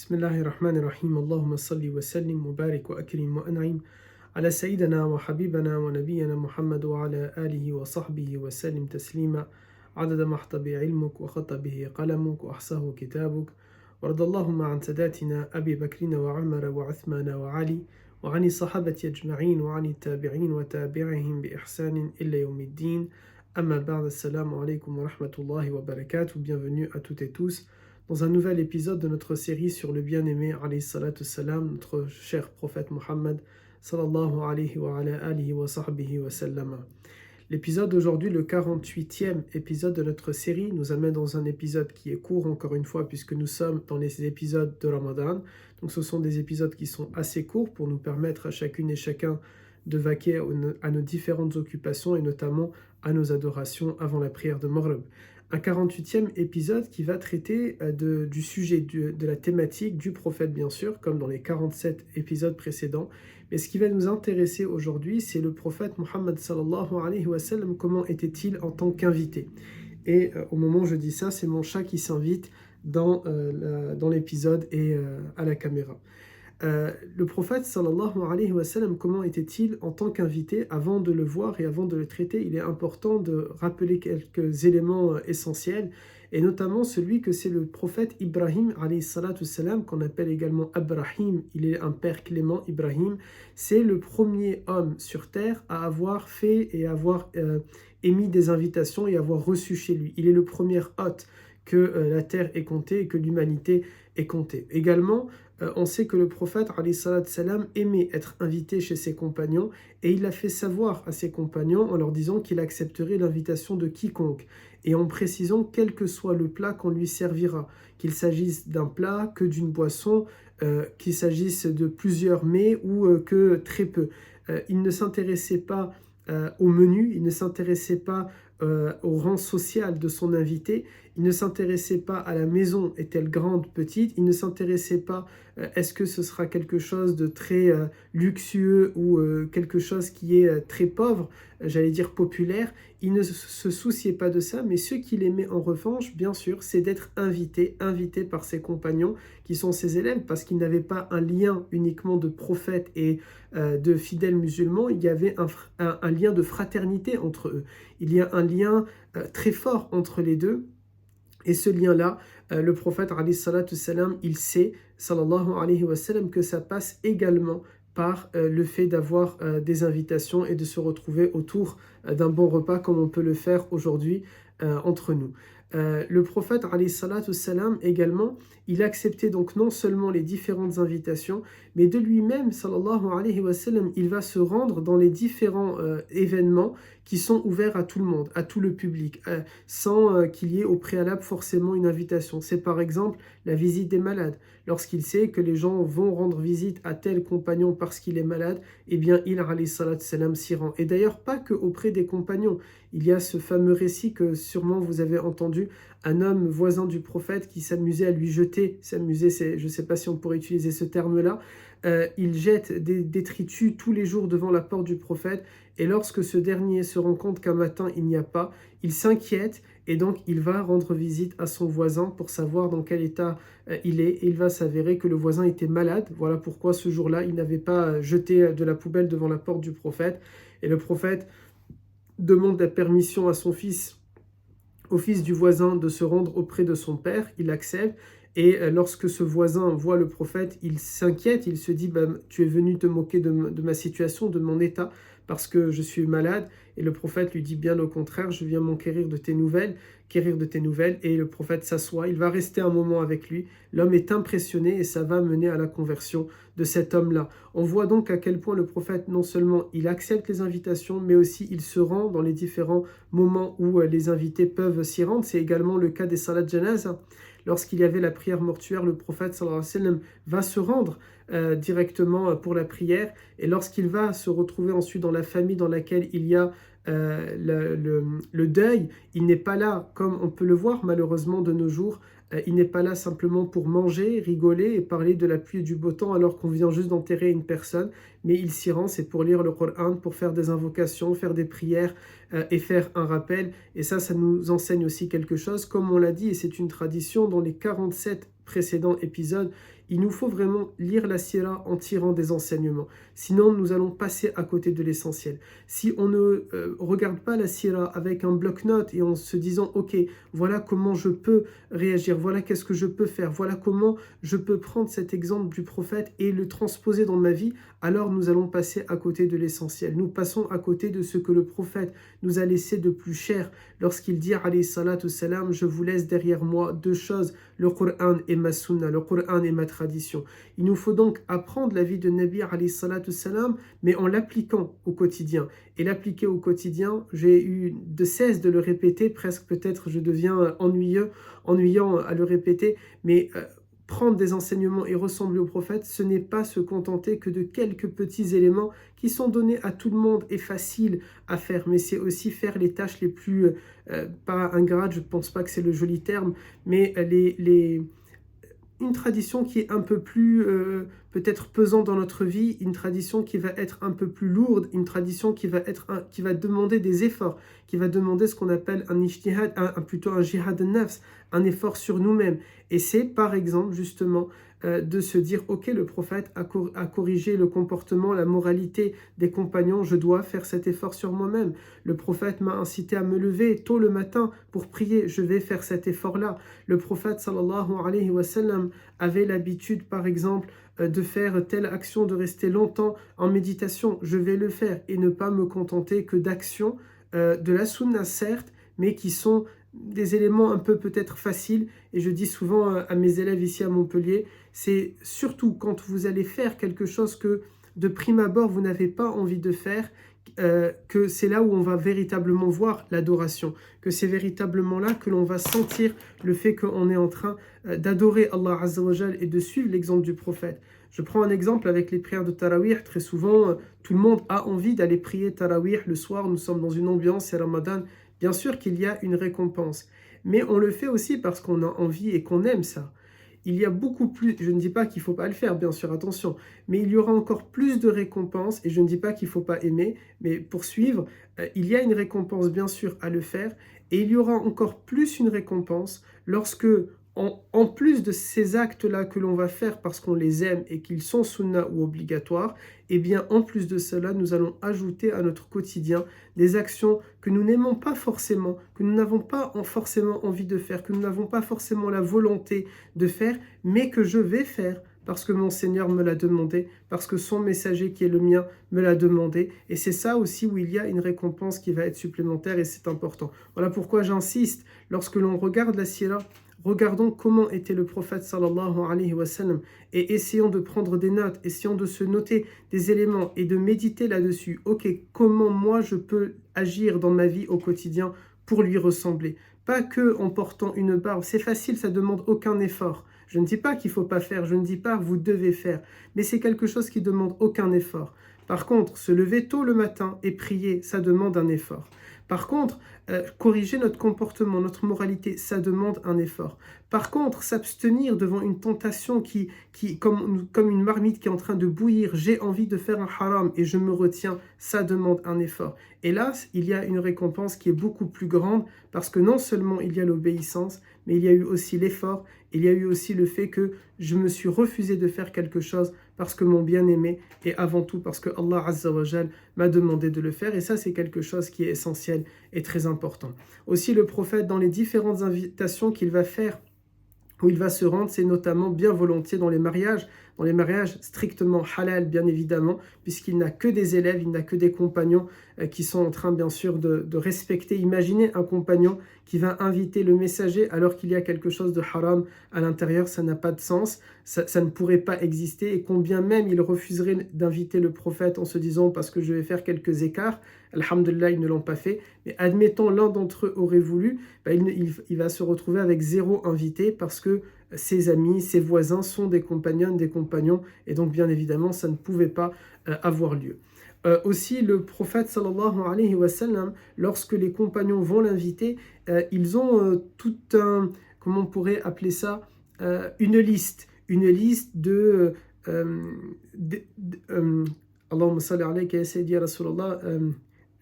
بسم الله الرحمن الرحيم اللهم صل وسلم وبارك وأكرم وأنعم على سيدنا وحبيبنا ونبينا محمد وعلى آله وصحبه وسلم تسليما عدد ما احتى علمك وخط به قلمك وأحصاه كتابك وارض اللهم عن ساداتنا أبي بكر وعمر وعثمان وعلي وعن الصحابة أجمعين وعن التابعين وتابعهم بإحسان إلى يوم الدين أما بعد السلام عليكم ورحمة الله وبركاته. Bienvenue à toutes et tous dans un nouvel épisode de notre série sur le bien-aimé alayhi salatu salam, notre cher prophète Mohammed sallallahu alayhi wa ala alihi wa sahbihi wa sallama. L'épisode d'aujourd'hui, le 48e épisode de notre série, nous amène dans un épisode qui est court encore une fois puisque nous sommes dans les épisodes de Ramadan. Donc ce sont des épisodes qui sont assez courts pour nous permettre à chacune et chacun de vaquer à nos différentes occupations et notamment à nos adorations avant la prière de Maghrib. Un 48e épisode qui va traiter du sujet, de la thématique du prophète bien sûr, comme dans les 47 épisodes précédents. Mais ce qui va nous intéresser aujourd'hui, c'est le prophète Mohammed sallallahu alayhi wa sallam, comment était-il en tant qu'invité. Et au moment où je dis ça, c'est mon chat qui s'invite dans l'épisode et à la caméra. Le prophète sallallahu alayhi wa sallam, comment était-il en tant qu'invité? Avant de le voir et avant de le traiter, il est important de rappeler quelques éléments essentiels, et notamment celui que c'est le prophète Ibrahim alayhi salatu salam, qu'on appelle également Abrahim. Il est un père clément, Ibrahim. C'est le premier homme sur terre à avoir fait et avoir émis des invitations et avoir reçu chez lui. Il est le premier hôte que la terre est comptée et que l'humanité est comptée. Également, on sait que le prophète alayhi salatu salam aimait être invité chez ses compagnons, et il l'a fait savoir à ses compagnons en leur disant qu'il accepterait l'invitation de quiconque, et en précisant quel que soit le plat qu'on lui servira, qu'il s'agisse d'un plat, que d'une boisson, qu'il s'agisse de plusieurs mets ou que très peu. Il ne s'intéressait pas au menu, il ne s'intéressait pas au rang social de son invité, il ne s'intéressait pas à la maison, est-elle grande, petite, il ne s'intéressait pas est-ce que ce sera quelque chose de très luxueux ou quelque chose qui est très pauvre, j'allais dire populaire. Il ne se souciait pas de ça, mais ce qu'il aimait en revanche, bien sûr, c'est d'être invité par ses compagnons qui sont ses élèves, parce qu'il n'avait pas un lien uniquement de prophète et de fidèles musulmans, il y avait un lien de fraternité entre eux. Il y a un lien très fort entre les deux. Et ce lien-là, le prophète alayhi salatu salam, il sait, sallallahu alayhi wa sallam, que ça passe également par le fait d'avoir des invitations et de se retrouver autour d'un bon repas comme on peut le faire aujourd'hui entre nous. Le prophète alayhi salatu salam également, il acceptait donc non seulement les différentes invitations, mais de lui-même, sallallahu alayhi wa sallam, il va se rendre dans les différents événements qui sont ouverts à tout le monde, à tout le public, sans qu'il y ait au préalable forcément une invitation. C'est par exemple la visite des malades. Lorsqu'il sait que les gens vont rendre visite à tel compagnon parce qu'il est malade, eh bien il alayhi salatu salam s'y rend. Et d'ailleurs pas que auprès des compagnons. Il y a ce fameux récit que sûrement vous avez entendu, un homme voisin du prophète qui s'amusait à lui jeter, je ne sais pas si on pourrait utiliser ce terme-là, il jette des détritus tous les jours devant la porte du prophète, et lorsque ce dernier se rend compte qu'un matin il n'y a pas, il s'inquiète, et donc il va rendre visite à son voisin pour savoir dans quel état il est, et il va s'avérer que le voisin était malade. Voilà pourquoi ce jour-là il n'avait pas jeté de la poubelle devant la porte du prophète, et le prophète demande la permission à son fils, au fils du voisin, de se rendre auprès de son père. Il accepte, et lorsque ce voisin voit le prophète, il s'inquiète, il se dit tu es venu te moquer de ma situation, de mon état, parce que je suis malade. Et le prophète lui dit bien au contraire, je viens m'enquérir de tes nouvelles, et le prophète s'assoit, il va rester un moment avec lui. L'homme est impressionné et ça va mener à la conversion de cet homme-là. On voit donc à quel point le prophète, non seulement il accepte les invitations, mais aussi il se rend dans les différents moments où les invités peuvent s'y rendre. C'est également le cas des salat janaza. Lorsqu'il y avait la prière mortuaire, le prophète sallallahu alayhi wa sallam va se rendre directement pour la prière, et lorsqu'il va se retrouver ensuite dans la famille dans laquelle il y a le deuil, il n'est pas là comme on peut le voir malheureusement de nos jours. Il n'est pas là simplement pour manger, rigoler et parler de la pluie et du beau temps alors qu'on vient juste d'enterrer une personne, mais il s'y rend, c'est pour lire le Coran, pour faire des invocations, faire des prières et faire un rappel. Et ça nous enseigne aussi quelque chose, comme on l'a dit, et c'est une tradition dans les 47 précédent épisode, il nous faut vraiment lire la sira en tirant des enseignements. Sinon, nous allons passer à côté de l'essentiel. Si on ne regarde pas la sira avec un bloc-notes et en se disant « Ok, voilà comment je peux réagir, voilà qu'est-ce que je peux faire, voilà comment je peux prendre cet exemple du prophète et le transposer dans ma vie », alors nous allons passer à côté de l'essentiel. Nous passons à côté de ce que le prophète nous a laissé de plus cher lorsqu'il dit « Alayhi salatu salam, je vous laisse derrière moi deux choses, le Coran et ma sunna, le Coran et ma tradition. » Il nous faut donc apprendre la vie de Nabi alayhi salatu salam, mais en l'appliquant au quotidien. Et l'appliquer au quotidien, j'ai eu de cesse de le répéter, presque peut-être je deviens ennuyant à le répéter, mais prendre des enseignements et ressembler au prophète, ce n'est pas se contenter que de quelques petits éléments qui sont donnés à tout le monde et faciles à faire, mais c'est aussi faire les tâches les plus, pas ingrates, je ne pense pas que c'est le joli terme, mais une tradition qui est un peu plus peut-être pesante dans notre vie, une tradition qui va être un peu plus lourde, une tradition qui va demander des efforts, qui va demander ce qu'on appelle un ijtihad, plutôt un jihad nafs, un effort sur nous-mêmes. Et c'est par exemple justement de se dire ok, le prophète a corrigé le comportement, la moralité des compagnons, je dois faire cet effort sur moi-même. Le prophète m'a incité à me lever tôt le matin pour prier, je vais faire cet effort-là. Le prophète sallallahu alayhi wa sallam avait l'habitude par exemple de faire telle action, de rester longtemps en méditation, je vais le faire et ne pas me contenter que d'actions de la sunna certes, mais qui sont des éléments un peu peut-être faciles. Et je dis souvent à mes élèves ici à Montpellier, c'est surtout quand vous allez faire quelque chose que de prime abord vous n'avez pas envie de faire, que c'est là où on va véritablement voir l'adoration, que c'est véritablement là que l'on va sentir le fait qu'on est en train d'adorer Allah Azza wa Jal et de suivre l'exemple du prophète. Je prends un exemple avec les prières de Tarawih. Très souvent, tout le monde a envie d'aller prier Tarawih le soir. Nous sommes dans une ambiance, c'est Ramadan. Bien sûr qu'il y a une récompense, mais on le fait aussi parce qu'on a envie et qu'on aime ça. Il y a beaucoup plus, je ne dis pas qu'il ne faut pas le faire, bien sûr, attention, mais il y aura encore plus de récompenses, et je ne dis pas qu'il ne faut pas aimer, mais pour suivre, il y a une récompense, bien sûr, à le faire, et il y aura encore plus une récompense lorsque, en plus de ces actes-là que l'on va faire parce qu'on les aime et qu'ils sont sunna ou obligatoires, et bien en plus de cela, nous allons ajouter à notre quotidien des actions que nous n'aimons pas forcément, que nous n'avons pas forcément envie de faire, que nous n'avons pas forcément la volonté de faire, mais que je vais faire parce que mon Seigneur me l'a demandé, parce que son messager qui est le mien me l'a demandé. Et c'est ça aussi où il y a une récompense qui va être supplémentaire et c'est important. Voilà pourquoi j'insiste, lorsque l'on regarde la sira, regardons comment était le prophète sallallahu alayhi wa sallam et essayons de prendre des notes, essayons de se noter des éléments et de méditer là-dessus. Ok, comment moi je peux agir dans ma vie au quotidien pour lui ressembler? Pas que en portant une barbe, c'est facile, ça demande aucun effort. Je ne dis pas qu'il ne faut pas faire, je ne dis pas que vous devez faire, mais c'est quelque chose qui demande aucun effort. Par contre, se lever tôt le matin et prier, ça demande un effort. Par contre, corriger notre comportement, notre moralité, ça demande un effort. Par contre, s'abstenir devant une tentation qui comme une marmite qui est en train de bouillir, j'ai envie de faire un haram et je me retiens, ça demande un effort. Et là, il y a une récompense qui est beaucoup plus grande parce que non seulement il y a l'obéissance, mais il y a eu aussi l'effort, il y a eu aussi le fait que je me suis refusé de faire quelque chose parce que mon bien-aimé et avant tout parce que Allah Azza wa Jal m'a demandé de le faire et ça c'est quelque chose qui est essentiel et très important. Aussi le prophète dans les différentes invitations qu'il va faire où il va se rendre, c'est notamment bien volontiers dans les mariages strictement halal bien évidemment, puisqu'il n'a que des élèves, il n'a que des compagnons qui sont en train bien sûr de respecter. Imaginez un compagnon qui va inviter le messager alors qu'il y a quelque chose de haram à l'intérieur, ça n'a pas de sens, ça ne pourrait pas exister et combien même il refuserait d'inviter le prophète en se disant parce que je vais faire quelques écarts. Alhamdulillah, ils ne l'ont pas fait, mais admettons l'un d'entre eux aurait voulu, il va se retrouver avec zéro invité parce que ses amis, ses voisins sont des compagnons, des compagnons, et donc bien évidemment ça ne pouvait pas avoir lieu. Aussi le prophète sallallahu alayhi wa sallam, lorsque les compagnons vont l'inviter, ils ont tout un, comment on pourrait appeler ça, une liste de Allahumma salli alayka ya sayyidi ya Rasulallah,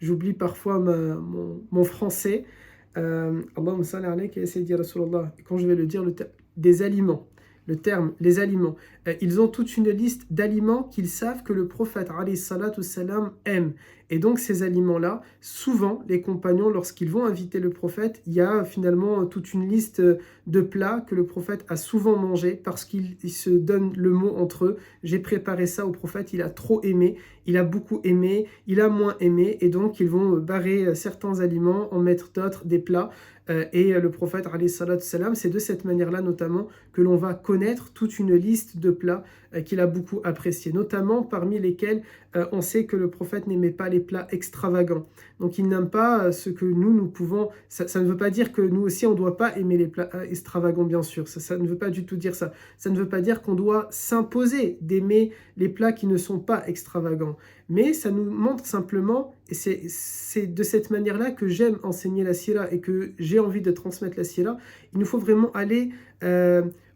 j'oublie parfois mon français, Allahumma salli alayka ya sayyidi ya Rasulallah, quand je vais le dire, des aliments. le terme, les aliments. Ils ont toute une liste d'aliments qu'ils savent que le prophète alayhi salatu salam aime. Et donc ces aliments-là, souvent les compagnons, lorsqu'ils vont inviter le prophète, il y a finalement toute une liste de plats que le prophète a souvent mangé parce qu'ils se donnent le mot entre eux. J'ai préparé ça au prophète, il a trop aimé, il a beaucoup aimé, il a moins aimé. Et donc ils vont barrer certains aliments, en mettre d'autres, des plats. Et le prophète, alayhi salatu salam, c'est de cette manière-là notamment que l'on va connaître toute une liste de plats qu'il a beaucoup appréciés, notamment parmi lesquels on sait que le prophète n'aimait pas les plats extravagants. Donc il n'aime pas ce que nous pouvons... Ça ne veut pas dire que nous aussi, on ne doit pas aimer les plats extravagants, bien sûr. Ça ne veut pas du tout dire ça. Ça ne veut pas dire qu'on doit s'imposer d'aimer les plats qui ne sont pas extravagants. Mais ça nous montre simplement, et c'est de cette manière-là que j'aime enseigner la sira et que j'ai envie de transmettre la sira, il nous faut vraiment aller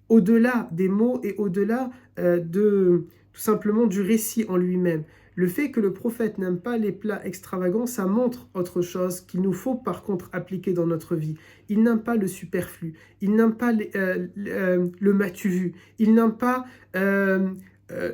au-delà des mots et au-delà tout simplement du récit en lui-même. Le fait que le prophète n'aime pas les plats extravagants, ça montre autre chose qu'il nous faut par contre appliquer dans notre vie. Il n'aime pas le superflu, il n'aime pas le m'as-tu vu, il n'aime pas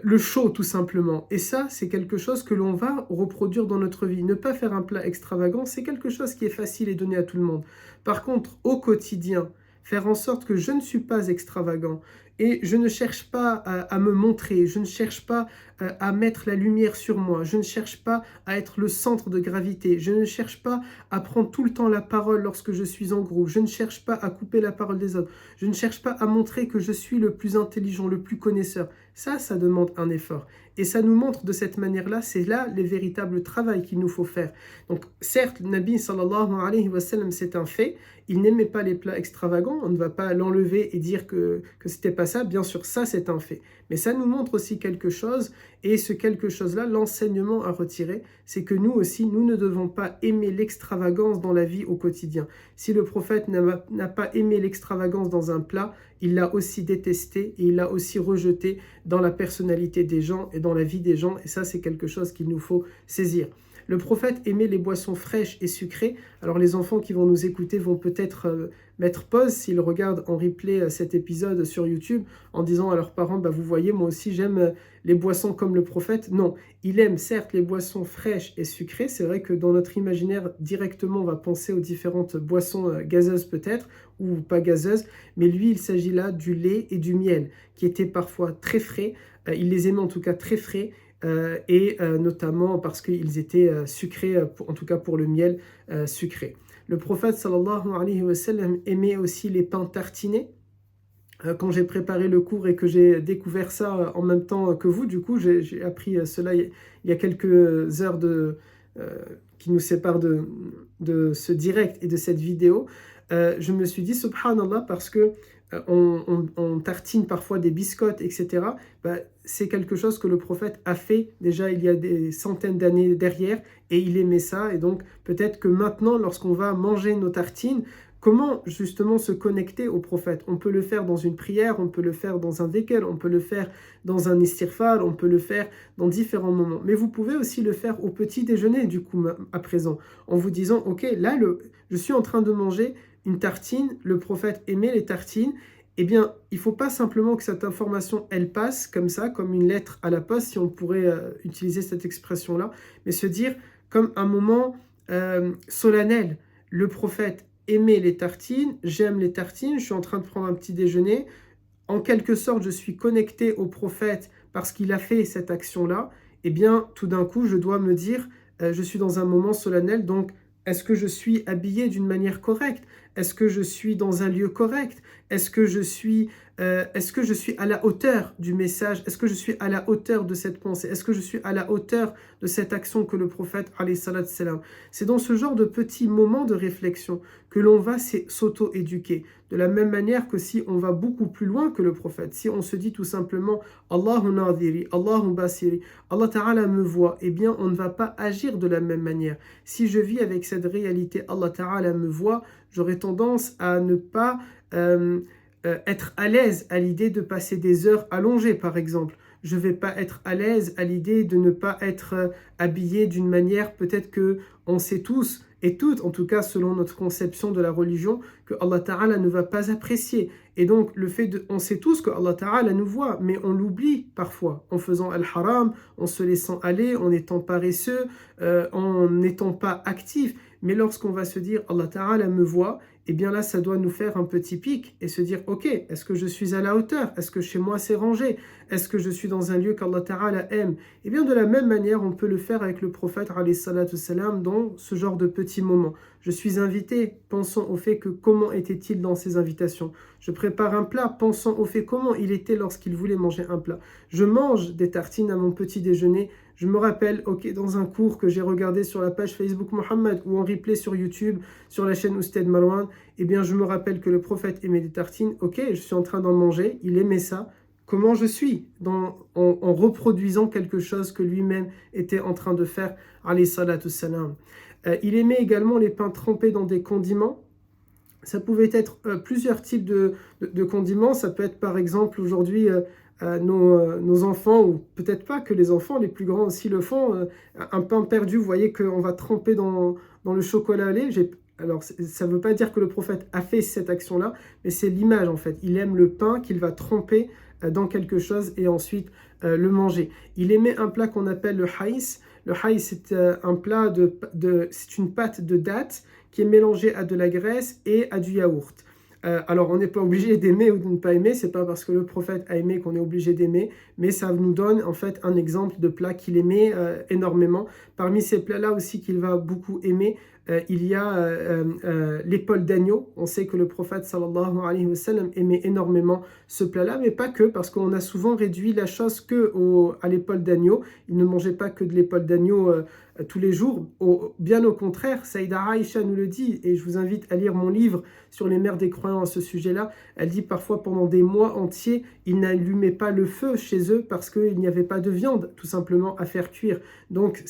le chaud tout simplement. Et ça, c'est quelque chose que l'on va reproduire dans notre vie. Ne pas faire un plat extravagant, c'est quelque chose qui est facile et donné à tout le monde. Par contre, au quotidien, faire en sorte que je ne suis pas extravagant et je ne cherche pas à me montrer, je ne cherche pas à mettre la lumière sur moi, je ne cherche pas à être le centre de gravité, je ne cherche pas à prendre tout le temps la parole lorsque je suis en groupe, je ne cherche pas à couper la parole des autres, je ne cherche pas à montrer que je suis le plus intelligent, le plus connaisseur. Ça demande un effort. Et ça nous montre de cette manière-là, c'est là le véritable travail qu'il nous faut faire. Donc certes, le Nabi sallallahu alayhi wa sallam, c'est un fait, il n'aimait pas les plats extravagants, on ne va pas l'enlever et dire que c'était pas ça, bien sûr, ça c'est un fait. Mais ça nous montre aussi quelque chose, et ce quelque chose-là, l'enseignement à retirer, c'est que nous aussi, nous ne devons pas aimer l'extravagance dans la vie au quotidien. Si le prophète n'a pas aimé l'extravagance dans un plat, il l'a aussi détesté et il l'a aussi rejeté dans la personnalité des gens et dans la vie des gens, et ça c'est quelque chose qu'il nous faut saisir. Le prophète aimait les boissons fraîches et sucrées. Alors les enfants qui vont nous écouter vont peut-être mettre pause s'ils regardent en replay cet épisode sur YouTube en disant à leurs parents, vous voyez, moi aussi j'aime les boissons comme le prophète. Non, il aime certes les boissons fraîches et sucrées. C'est vrai que dans notre imaginaire, directement, on va penser aux différentes boissons gazeuses peut-être, ou pas gazeuses. Mais lui, il s'agit là du lait et du miel, qui étaient parfois très frais. Il les aimait en tout cas très frais. Notamment parce qu'ils étaient sucrés, en tout cas pour le miel sucré. Le prophète sallallahu alayhi wa sallam aimait aussi les pains tartinés. Quand j'ai préparé le cours et que j'ai découvert ça en même temps que vous, du coup j'ai appris cela il y a quelques heures qui nous séparent de ce direct et de cette vidéo. Je me suis dit subhanallah, parce que on tartine parfois des biscottes, etc. C'est quelque chose que le prophète a fait déjà il y a des centaines d'années derrière, et il aimait ça. Et donc peut-être que maintenant, lorsqu'on va manger nos tartines, comment justement se connecter au prophète? On peut le faire dans une prière, on peut le faire dans un dhikr, on peut le faire dans un istighfar, on peut le faire dans différents moments. Mais vous pouvez aussi le faire au petit déjeuner, du coup, à présent, en vous disant, ok, là, je suis en train de manger une tartine, le prophète aimait les tartines. Eh bien, il ne faut pas simplement que cette information, elle passe comme ça, comme une lettre à la poste, si on pourrait utiliser cette expression-là, mais se dire comme un moment solennel. Le prophète aimait les tartines, j'aime les tartines, je suis en train de prendre un petit déjeuner. En quelque sorte, je suis connecté au prophète parce qu'il a fait cette action-là. Eh bien, tout d'un coup, je dois me dire, je suis dans un moment solennel, donc est-ce que je suis habillé d'une manière correcte? Est-ce que je suis dans un lieu correct? Est-ce que je suis à la hauteur du message? Est-ce que je suis à la hauteur de cette pensée? Est-ce que je suis à la hauteur de cette action que le prophète alayhi salat salam? C'est dans ce genre de petits moments de réflexion que l'on va s'auto-éduquer. De la même manière que si on va beaucoup plus loin que le prophète, si on se dit tout simplement Allahu nadhiri, Allahu basiri, Allah Ta'ala me voit, eh bien on ne va pas agir de la même manière. Si je vis avec cette réalité, Allah Ta'ala me voit, j'aurais tendance à ne pas être à l'aise à l'idée de passer des heures allongées, par exemple. Je ne vais pas être à l'aise à l'idée de ne pas être habillé d'une manière, peut-être que on sait tous et toutes, en tout cas selon notre conception de la religion, que Allah Ta'ala ne va pas apprécier. Et donc, on sait tous que Allah Ta'ala nous voit, mais on l'oublie parfois, en faisant al-haram, en se laissant aller, en étant paresseux, en n'étant pas actif. Mais lorsqu'on va se dire Allah Ta'ala me voit, eh bien là, ça doit nous faire un petit pic et se dire, ok, est-ce que je suis à la hauteur? Est-ce que chez moi c'est rangé? Est-ce que je suis dans un lieu qu'Allah Ta'ala aime? Eh bien, de la même manière, on peut le faire avec le prophète, alayhi salatu salam, dans ce genre de petits moments. Je suis invité, pensons au fait que comment était-il dans ses invitations. Je prépare un plat, pensons au fait comment il était lorsqu'il voulait manger un plat. Je mange des tartines à mon petit déjeuner. Je me rappelle, ok, dans un cours que j'ai regardé sur la page Facebook Mohammed ou en replay sur YouTube, sur la chaîne Oustad Marwan, eh bien, je me rappelle que le prophète aimait des tartines. Ok, je suis en train d'en manger, il aimait ça. Comment je suis en reproduisant quelque chose que lui-même était en train de faire, alayhi salatu salam. Il aimait également les pains trempés dans des condiments. Ça pouvait être plusieurs types de condiments. Ça peut être par exemple aujourd'hui nos enfants, ou peut-être pas que les enfants, les plus grands aussi le font. Un pain perdu, vous voyez qu'on va tremper dans le chocolat au lait. Alors, ça ne veut pas dire que le prophète a fait cette action-là, mais c'est l'image en fait. Il aime le pain qu'il va tremper dans quelque chose et ensuite le manger. Il aimait un plat qu'on appelle le haïs. Le haïs, c'est un plat c'est une pâte de dattes qui est mélangée à de la graisse et à du yaourt. Alors, on n'est pas obligé d'aimer ou de ne pas aimer, c'est pas parce que le prophète a aimé qu'on est obligé d'aimer, mais ça nous donne en fait un exemple de plat qu'il aimait énormément. Parmi ces plats-là aussi qu'il va beaucoup aimer, il y a l'épaule d'agneau. On sait que le prophète sallallahu alayhi wa sallam aimait énormément ce plat-là, mais pas que, parce qu'on a souvent réduit la chose à l'épaule d'agneau. Il ne mangeait pas que de l'épaule d'agneau tous les jours. Bien au contraire, Saïda Aïcha nous le dit, et je vous invite à lire mon livre sur les mères des croyants à ce sujet-là. Elle dit parfois pendant des mois entiers, ils n'allumaient pas le feu chez eux parce qu'il n'y avait pas de viande, tout simplement, à faire cuire. Donc,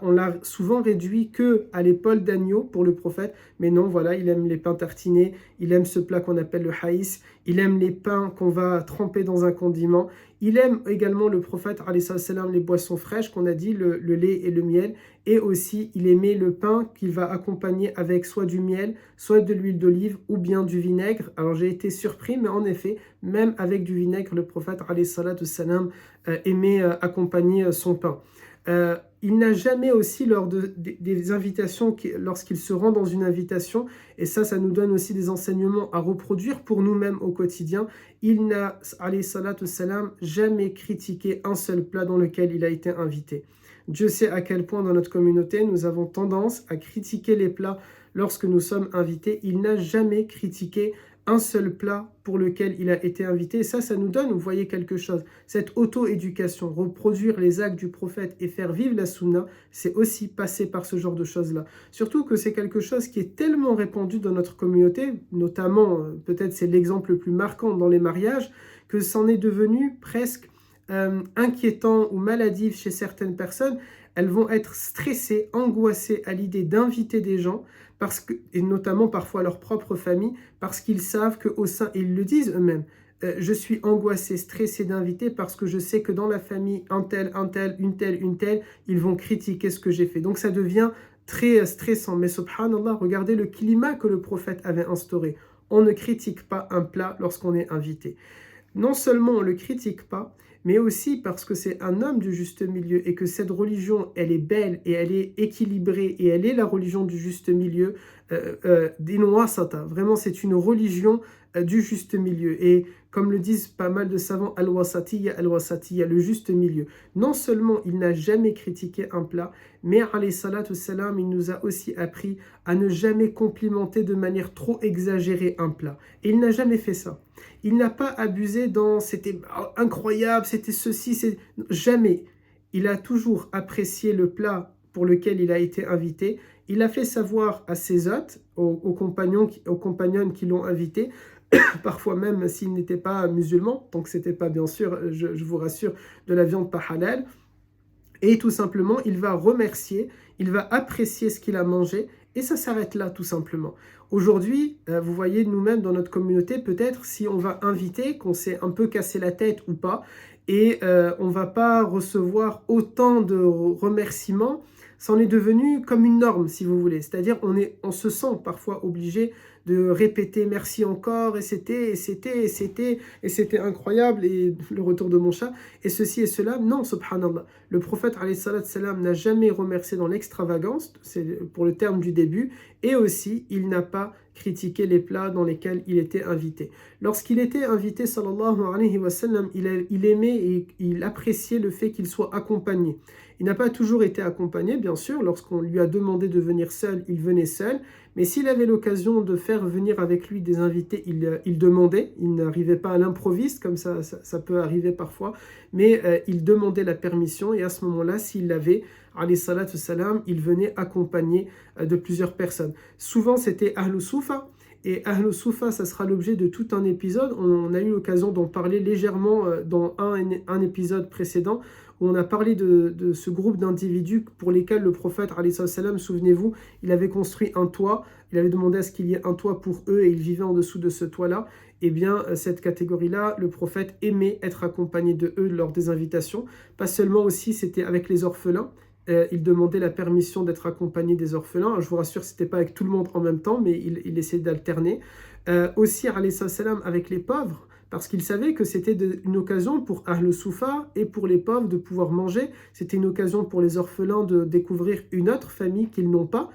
on l'a souvent réduit que à l'épaule d'agneau pour le prophète, mais non, voilà, il aime les pains tartinés, il aime ce plat qu'on appelle le haïs, il aime les pains qu'on va tremper dans un condiment, il aime également le prophète, alayhi salam, les boissons fraîches qu'on a dit, le lait et le miel, et aussi il aimait le pain qu'il va accompagner avec soit du miel, soit de l'huile d'olive ou bien du vinaigre. Alors j'ai été surpris, mais en effet, même avec du vinaigre, le prophète, alayhi salam, aimait accompagner son pain. Il n'a jamais aussi, lors des invitations, lorsqu'il se rend dans une invitation, et ça nous donne aussi des enseignements à reproduire pour nous-mêmes au quotidien, il n'a, alayhi salatu salam, jamais critiqué un seul plat dans lequel il a été invité. Dieu sait à quel point dans notre communauté, nous avons tendance à critiquer les plats lorsque nous sommes invités. Il n'a jamais critiqué un seul plat pour lequel il a été invité. Et ça nous donne, vous voyez, quelque chose. Cette auto-éducation, reproduire les actes du prophète et faire vivre la sunna, c'est aussi passer par ce genre de choses-là. Surtout que c'est quelque chose qui est tellement répandu dans notre communauté, notamment, peut-être c'est l'exemple le plus marquant dans les mariages, que c'en est devenu presque inquiétant ou maladif chez certaines personnes. Elles vont être stressées, angoissées à l'idée d'inviter des gens, et notamment parfois leur propre famille, parce qu'ils savent qu'au sein, et ils le disent eux-mêmes, je suis angoissé, stressé d'inviter parce que je sais que dans la famille, un tel, une telle, ils vont critiquer ce que j'ai fait. Donc ça devient très stressant. Mais subhanallah, regardez le climat que le prophète avait instauré. On ne critique pas un plat lorsqu'on est invité. Non seulement on ne le critique pas, mais aussi parce que c'est un homme du juste milieu et que cette religion, elle est belle et elle est équilibrée et elle est la religion du juste milieu, d'inwasata. Vraiment, c'est une religion du juste milieu. Et comme le disent pas mal de savants, al-wasatiyya, le juste milieu. Non seulement il n'a jamais critiqué un plat, mais alayhi salatu salam, il nous a aussi appris à ne jamais complimenter de manière trop exagérée un plat. Et il n'a jamais fait ça. Il n'a pas abusé dans c'était incroyable, c'était ceci, jamais. Il a toujours apprécié le plat pour lequel il a été invité. Il a fait savoir à ses hôtes, aux compagnons qui l'ont invité, parfois même s'ils n'étaient pas musulmans, donc c'était pas bien sûr, je vous rassure, de la viande pas halal. Et tout simplement, il va remercier, il va apprécier ce qu'il a mangé, et ça s'arrête là tout simplement. Aujourd'hui, vous voyez, nous-mêmes dans notre communauté, peut-être si on va inviter, qu'on s'est un peu cassé la tête ou pas, et on ne va pas recevoir autant de remerciements, ça en est devenu comme une norme, si vous voulez. C'est-à-dire on se sent parfois obligé de répéter merci encore, et c'était incroyable, et le retour de mon chat, et ceci et cela. Non, subhanallah. Le prophète alayhi salam n'a jamais remercié dans l'extravagance, c'est pour le terme du début, et aussi il n'a pas critiqué les plats dans lesquels il était invité. Lorsqu'il était invité, sallallahu alayhi wa sallam, il aimait et il appréciait le fait qu'il soit accompagné. Il n'a pas toujours été accompagné, bien sûr. Lorsqu'on lui a demandé de venir seul, il venait seul. Mais s'il avait l'occasion de faire venir avec lui des invités, il demandait. Il n'arrivait pas à l'improviste, comme ça peut arriver parfois. Mais il demandait la permission. Et à ce moment-là, s'il l'avait, alayhi salatu salam, il venait accompagné de plusieurs personnes. Souvent, c'était Ahlus Soufa. Et Ahlus Soufa, ça sera l'objet de tout un épisode. On a eu l'occasion d'en parler légèrement dans un épisode précédent, où on a parlé de ce groupe d'individus pour lesquels le prophète, alayhi salam, souvenez-vous, il avait construit un toit, il avait demandé à ce qu'il y ait un toit pour eux et ils vivaient en dessous de ce toit-là. Eh bien, cette catégorie-là, le prophète aimait être accompagné de eux lors des invitations. Pas seulement aussi, c'était avec les orphelins. Il demandait la permission d'être accompagné des orphelins. Je vous rassure, ce n'était pas avec tout le monde en même temps, mais il essayait d'alterner. Aussi, alayhi salam, avec les pauvres, parce qu'il savait que c'était une occasion pour Ahl Soufa et pour les pauvres de pouvoir manger. C'était une occasion pour les orphelins de découvrir une autre famille qu'ils n'ont pas,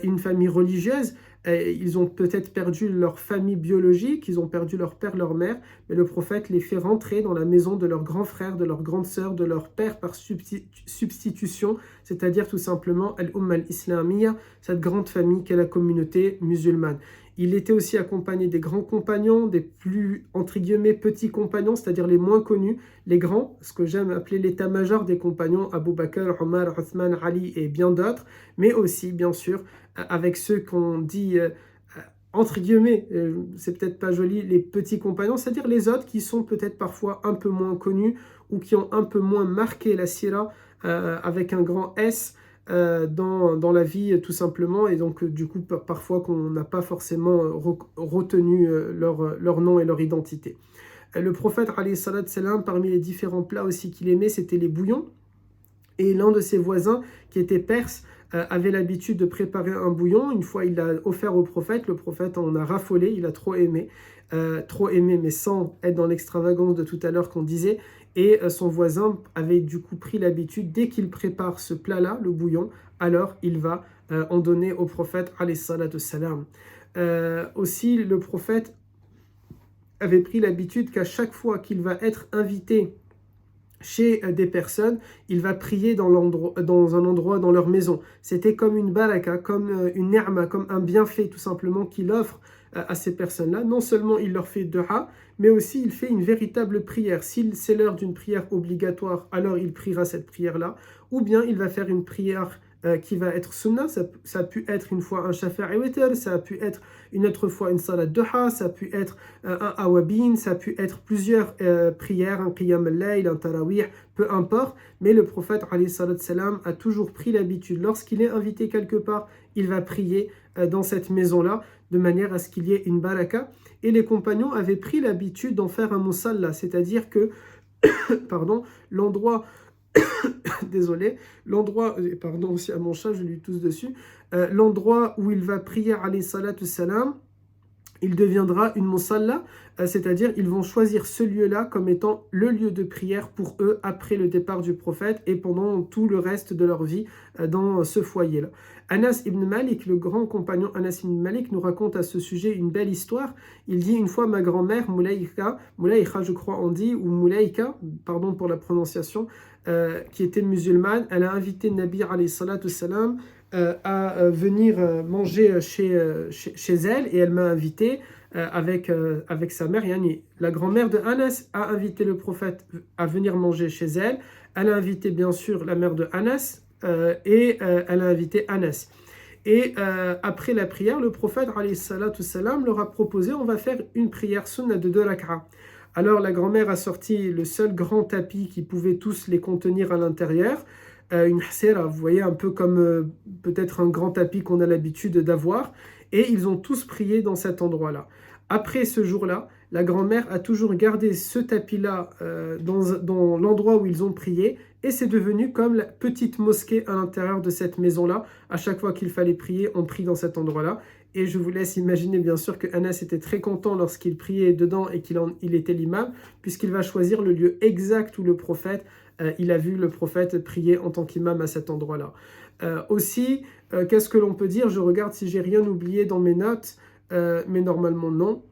une famille religieuse. Ils ont peut-être perdu leur famille biologique, ils ont perdu leur père, leur mère, mais le prophète les fait rentrer dans la maison de leur grand frère, de leur grande sœur, de leur père par substitution, c'est-à-dire tout simplement Al-Umma al-Islamiyya, cette grande famille qu'est la communauté musulmane. Il était aussi accompagné des grands compagnons, des plus, entre guillemets, petits compagnons, c'est-à-dire les moins connus, les grands, ce que j'aime appeler l'état-major des compagnons, Abu Bakr, Omar, Othman, Ali et bien d'autres, mais aussi, bien sûr, avec ceux qu'on dit, entre guillemets, c'est peut-être pas joli, les petits compagnons, c'est-à-dire les autres qui sont peut-être parfois un peu moins connus ou qui ont un peu moins marqué la sira avec un grand S, dans la vie tout simplement, et donc du coup parfois qu'on n'a pas forcément retenu leur nom et leur identité. Le prophète alayhi salam, parmi les différents plats aussi qu'il aimait, c'était les bouillons, et l'un de ses voisins qui était perse avait l'habitude de préparer un bouillon. Une fois il l'a offert au prophète, le prophète en a raffolé, il a trop aimé mais sans être dans l'extravagance de tout à l'heure qu'on disait. Et son voisin avait du coup pris l'habitude, dès qu'il prépare ce plat-là, le bouillon, alors il va en donner au prophète alayhi salatu salam. Aussi, le prophète avait pris l'habitude qu'à chaque fois qu'il va être invité chez des personnes, il va prier dans un endroit dans leur maison. C'était comme une baraka, comme une ni'ma, comme un bienfait tout simplement qu'il offre à ces personnes-là. Non seulement il leur fait dua, mais aussi il fait une véritable prière. Si c'est l'heure d'une prière obligatoire, alors il priera cette prière-là, ou bien il va faire une prière qui va être sunnah. Ça a pu être une fois un shafa'i witr, ça a pu être une autre fois une salat duha, ça a pu être un awabin, ça a pu être plusieurs prières, un qiyam al-layl, un tarawih, peu importe. Mais le prophète alayhi salatu salam a toujours pris l'habitude, lorsqu'il est invité quelque part, il va prier dans cette maison-là, de manière à ce qu'il y ait une baraka. Et les compagnons avaient pris l'habitude d'en faire un musalla, c'est-à-dire que l'endroit désolé, pardon aussi à mon chat, je lui tousse dessus, l'endroit où il va prier alayhi salatu salam, il deviendra une musalla, c'est-à-dire ils vont choisir ce lieu-là comme étant le lieu de prière pour eux après le départ du prophète et pendant tout le reste de leur vie dans ce foyer-là. Anas ibn Malik, le grand compagnon Anas ibn Malik, nous raconte à ce sujet une belle histoire. Il dit: une fois ma grand-mère, Mulaïka je crois on dit, ou Mulaïka, pardon pour la prononciation, qui était musulmane, elle a invité Nabi alayhi salatu salam à venir manger chez elle, et elle m'a invité avec sa mère. Yani, la grand-mère de Anas a invité le prophète à venir manger chez elle. Elle a invité bien sûr la mère de Anas et elle a invité Anas. Et après la prière, le prophète alayhi salatu salam leur a proposé: on va faire une prière sunna de 2 rak'a. Alors la grand-mère a sorti le seul grand tapis qui pouvait tous les contenir à l'intérieur, une hsera, vous voyez, un peu comme peut-être un grand tapis qu'on a l'habitude d'avoir, et ils ont tous prié dans cet endroit-là. Après ce jour-là, la grand-mère a toujours gardé ce tapis-là dans l'endroit où ils ont prié, et c'est devenu comme la petite mosquée à l'intérieur de cette maison-là. À chaque fois qu'il fallait prier, on prie dans cet endroit-là. et je vous laisse imaginer bien sûr que Anas était très content lorsqu'il priait dedans et qu'il était l'imam, puisqu'il va choisir le lieu exact où le prophète, il a vu le prophète prier en tant qu'imam à cet endroit-là. Aussi, qu'est-ce que l'on peut dire? Je regarde si j'ai rien oublié dans mes notes, mais normalement non.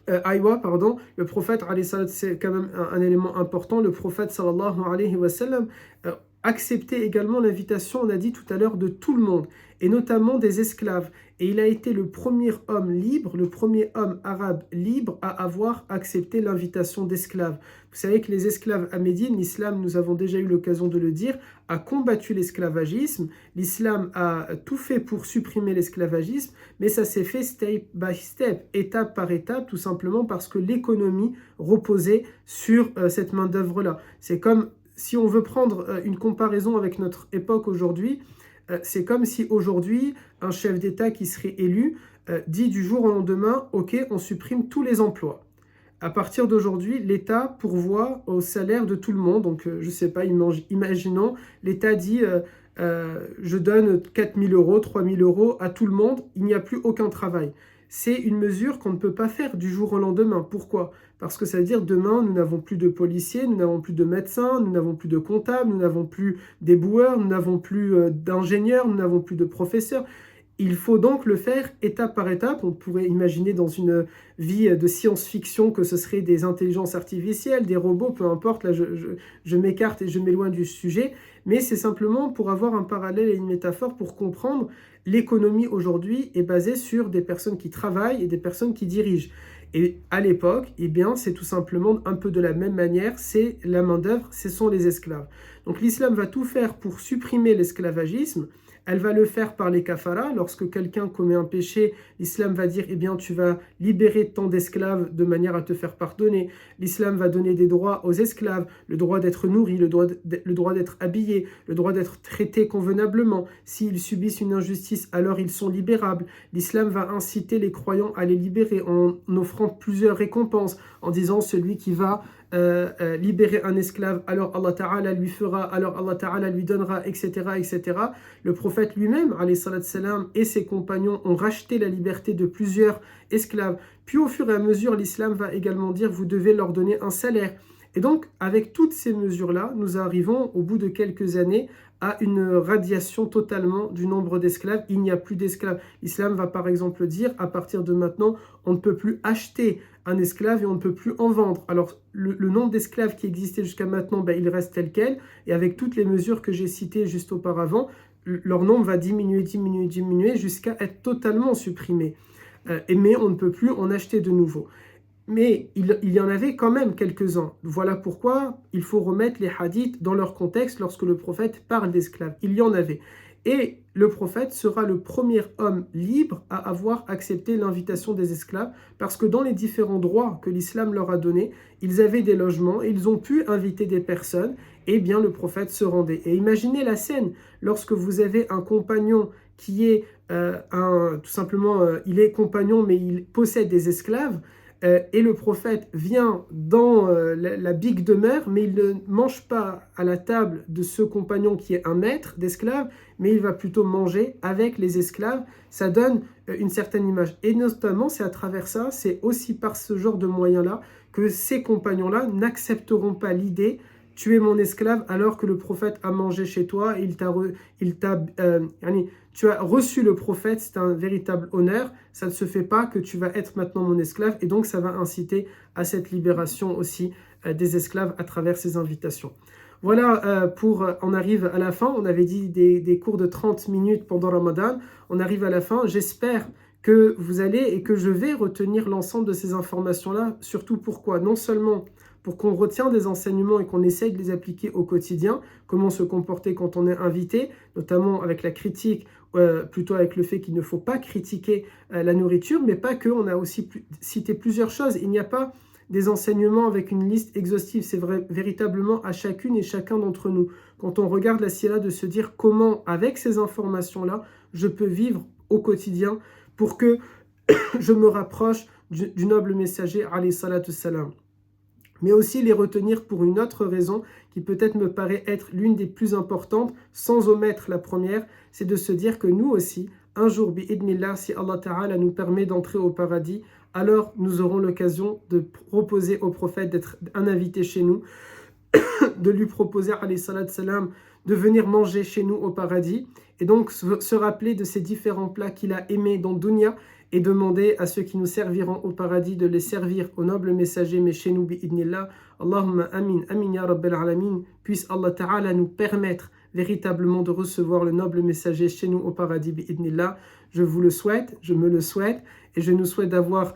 Aïwa, pardon, le prophète, c'est quand même un élément important, le prophète sallallahu alayhi wa sallam acceptait également l'invitation, on a dit tout à l'heure, de tout le monde, et notamment des esclaves. Et il a été le premier homme libre, le premier homme arabe libre à avoir accepté l'invitation d'esclaves. Vous savez que les esclaves à Médine, l'islam, nous avons déjà eu l'occasion de le dire, a combattu l'esclavagisme. L'islam a tout fait pour supprimer l'esclavagisme, mais ça s'est fait step by step, étape par étape, tout simplement parce que l'économie reposait sur cette main-d'œuvre-là. C'est comme, si on veut prendre une comparaison avec notre époque aujourd'hui, c'est comme si aujourd'hui, un chef d'État qui serait élu dit du jour au lendemain, ok, on supprime tous les emplois. À partir d'aujourd'hui, l'État pourvoit au salaire de tout le monde. Donc, je ne sais pas, imaginons, l'État dit je donne 4 000 euros, 3 000 euros à tout le monde, il n'y a plus aucun travail. C'est une mesure qu'on ne peut pas faire du jour au lendemain. Pourquoi? Parce que ça veut dire demain, nous n'avons plus de policiers, nous n'avons plus de médecins, nous n'avons plus de comptables, nous n'avons plus d'éboueurs, nous n'avons plus d'ingénieurs, nous n'avons plus de professeurs. Il faut donc le faire étape par étape. On pourrait imaginer dans une vie de science-fiction que ce serait des intelligences artificielles, des robots, peu importe. Là, je m'écarte et je m'éloigne du sujet. Mais c'est simplement pour avoir un parallèle et une métaphore pour comprendre l'économie aujourd'hui est basée sur des personnes qui travaillent et des personnes qui dirigent. Et à l'époque, eh bien, c'est tout simplement un peu de la même manière, c'est la main-d'œuvre, ce sont les esclaves. Donc l'islam va tout faire pour supprimer l'esclavagisme. Elle va le faire par les kafaras. Lorsque quelqu'un commet un péché, l'islam va dire, eh bien, tu vas libérer tant d'esclaves de manière à te faire pardonner. L'islam va donner des droits aux esclaves, le droit d'être nourri, le droit d'être habillé, le droit d'être traité convenablement. S'ils subissent une injustice, alors ils sont libérables. L'islam va inciter les croyants à les libérer en offrant plusieurs récompenses, en disant celui qui va libérer un esclave, alors Allah Ta'ala lui fera, alors Allah Ta'ala lui donnera, etc., etc. Le prophète lui-même, alayhi salat salam, et ses compagnons ont racheté la liberté de plusieurs esclaves. Puis au fur et à mesure, l'islam va également dire, vous devez leur donner un salaire. Et donc, avec toutes ces mesures-là, nous arrivons au bout de quelques années à une radiation totalement du nombre d'esclaves. Il n'y a plus d'esclaves. L'islam va par exemple dire, à partir de maintenant, on ne peut plus acheter un esclave et on ne peut plus en vendre. Alors, le nombre d'esclaves qui existait jusqu'à maintenant, ben, il reste tel quel. Et avec toutes les mesures que j'ai citées juste auparavant, leur nombre va diminuer, diminuer, diminuer jusqu'à être totalement supprimé. Mais on ne peut plus en acheter de nouveau. Mais il y en avait quand même quelques-uns. Voilà pourquoi il faut remettre les hadiths dans leur contexte lorsque le prophète parle d'esclaves. Il y en avait. Et le prophète sera le premier homme libre à avoir accepté l'invitation des esclaves, parce que dans les différents droits que l'islam leur a donnés, ils avaient des logements, et ils ont pu inviter des personnes, et bien le prophète se rendait. Et imaginez la scène, lorsque vous avez un compagnon qui est tout simplement, il est compagnon, mais il possède des esclaves, et le prophète vient dans la big demeure, mais il ne mange pas à la table de ce compagnon qui est un maître d'esclaves, mais il va plutôt manger avec les esclaves. Ça donne une certaine image. Et notamment, c'est à travers ça, c'est aussi par ce genre de moyens-là que ces compagnons-là n'accepteront pas l'idée tu es mon esclave alors que le prophète a mangé chez toi, tu as reçu le prophète, c'est un véritable honneur, ça ne se fait pas que tu vas être maintenant mon esclave, et donc ça va inciter à cette libération aussi des esclaves à travers ces invitations. Voilà, on arrive à la fin, on avait dit des cours de 30 minutes pendant Ramadan, on arrive à la fin, j'espère que vous allez et que je vais retenir l'ensemble de ces informations-là, surtout pourquoi? Non seulement pour qu'on retienne des enseignements et qu'on essaye de les appliquer au quotidien, comment se comporter quand on est invité, notamment avec la critique, plutôt avec le fait qu'il ne faut pas critiquer la nourriture, mais pas que, on a aussi cité plusieurs choses. Il n'y a pas des enseignements avec une liste exhaustive, c'est véritablement à chacune et chacun d'entre nous. Quand on regarde la sira, de se dire comment, avec ces informations-là, je peux vivre au quotidien pour que je me rapproche du noble messager, alayhi salatu salam. Mais aussi les retenir pour une autre raison qui peut-être me paraît être l'une des plus importantes, sans omettre la première, c'est de se dire que nous aussi, un jour, bi'idnillah, si Allah Ta'ala nous permet d'entrer au paradis, alors nous aurons l'occasion de proposer au prophète d'être un invité chez nous, de lui proposer, alayhi salatu salam, de venir manger chez nous au paradis, et donc se rappeler de ces différents plats qu'il a aimés dans Dunya, et demander à ceux qui nous serviront au paradis de les servir aux nobles messagers, mais chez nous, bi'idnillah. Allahumma amin, amin ya rabbal alamin. Puisse Allah Ta'ala nous permettre véritablement de recevoir le noble messager chez nous au paradis, bi'idnillah. Je vous le souhaite, je me le souhaite, et je nous souhaite d'avoir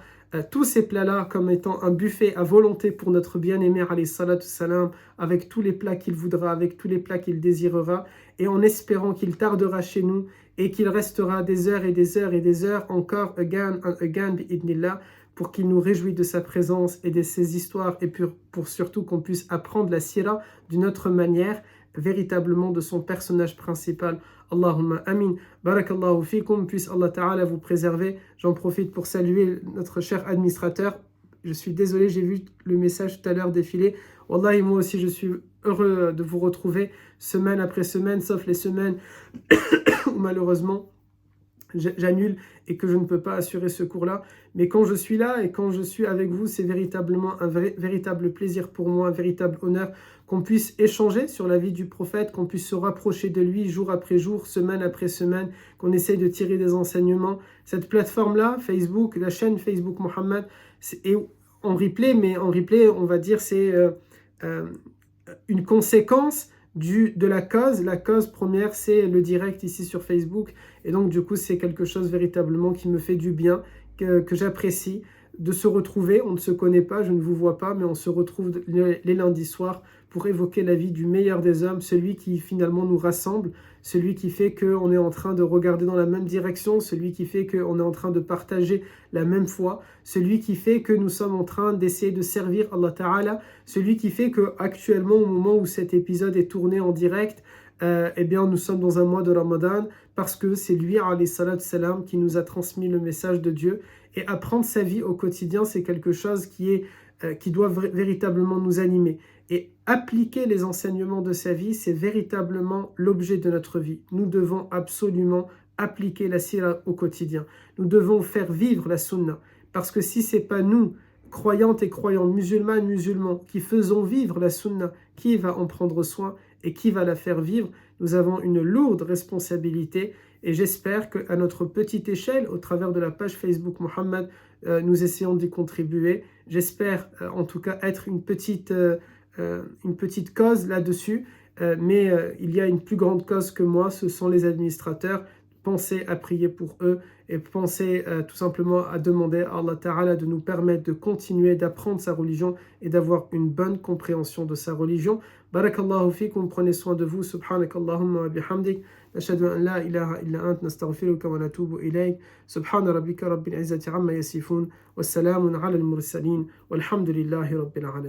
tous ces plats-là comme étant un buffet à volonté pour notre bien-aimé, alayhi salatu salam, avec tous les plats qu'il voudra, avec tous les plats qu'il désirera, et en espérant qu'il tardera chez nous, et qu'il restera des heures et des heures et des heures encore, again and again, bi'idnillah, pour qu'il nous réjouisse de sa présence et de ses histoires, et pour surtout qu'on puisse apprendre la sira d'une autre manière, véritablement de son personnage principal. Allahumma amin. Barakallahu fikum, puisse Allah Ta'ala vous préserver. J'en profite pour saluer notre cher administrateur. Je suis désolé, j'ai vu le message tout à l'heure défiler. Wallahi, moi aussi, je suis heureux de vous retrouver semaine après semaine, sauf les semaines où malheureusement j'annule et que je ne peux pas assurer ce cours-là. Mais quand je suis là et quand je suis avec vous, c'est véritablement un véritable plaisir pour moi, un véritable honneur qu'on puisse échanger sur la vie du prophète, qu'on puisse se rapprocher de lui jour après jour, semaine après semaine, qu'on essaye de tirer des enseignements. Cette plateforme-là, Facebook, la chaîne Facebook Mohammed, est en replay, mais en replay, on va dire, c'est une conséquence de la cause. La cause première, c'est le direct ici sur Facebook. Et donc, du coup, c'est quelque chose véritablement qui me fait du bien, que j'apprécie, de se retrouver. On ne se connaît pas, je ne vous vois pas, mais on se retrouve les lundis soirs pour évoquer la vie du meilleur des hommes, celui qui finalement nous rassemble, celui qui fait qu'on est en train de regarder dans la même direction, celui qui fait qu'on est en train de partager la même foi, celui qui fait que nous sommes en train d'essayer de servir Allah Ta'ala, celui qui fait qu'actuellement, au moment où cet épisode est tourné en direct, eh bien, nous sommes dans un mois de Ramadan parce que c'est lui, alayhi salatu salam, qui nous a transmis le message de Dieu. Et apprendre sa vie au quotidien, c'est quelque chose qui doit véritablement nous animer. Et appliquer les enseignements de sa vie, c'est véritablement l'objet de notre vie. Nous devons absolument appliquer la sira au quotidien. Nous devons faire vivre la sunna. Parce que si ce n'est pas nous, croyantes et croyants, musulmans et musulmans, qui faisons vivre la sunna, qui va en prendre soin et qui va la faire vivre? Nous avons une lourde responsabilité. Et j'espère qu'à notre petite échelle, au travers de la page Facebook Mohammed, nous essayons d'y contribuer. J'espère en tout cas être une petite cause là-dessus, mais il y a une plus grande cause que moi, ce sont les administrateurs. Pensez à prier pour eux et pensez tout simplement à demander à Allah Ta'ala de nous permettre de continuer d'apprendre sa religion et d'avoir une bonne compréhension de sa religion. Barakallahu fikum, prenez soin de vous. Subhanakallahumma wa bihamdik. نشهد أن لا إله إلا أنت نستغفرك ونتوب إليك سبحان ربك رب العزة عما يصفون والسلام على المرسلين والحمد لله رب العالمين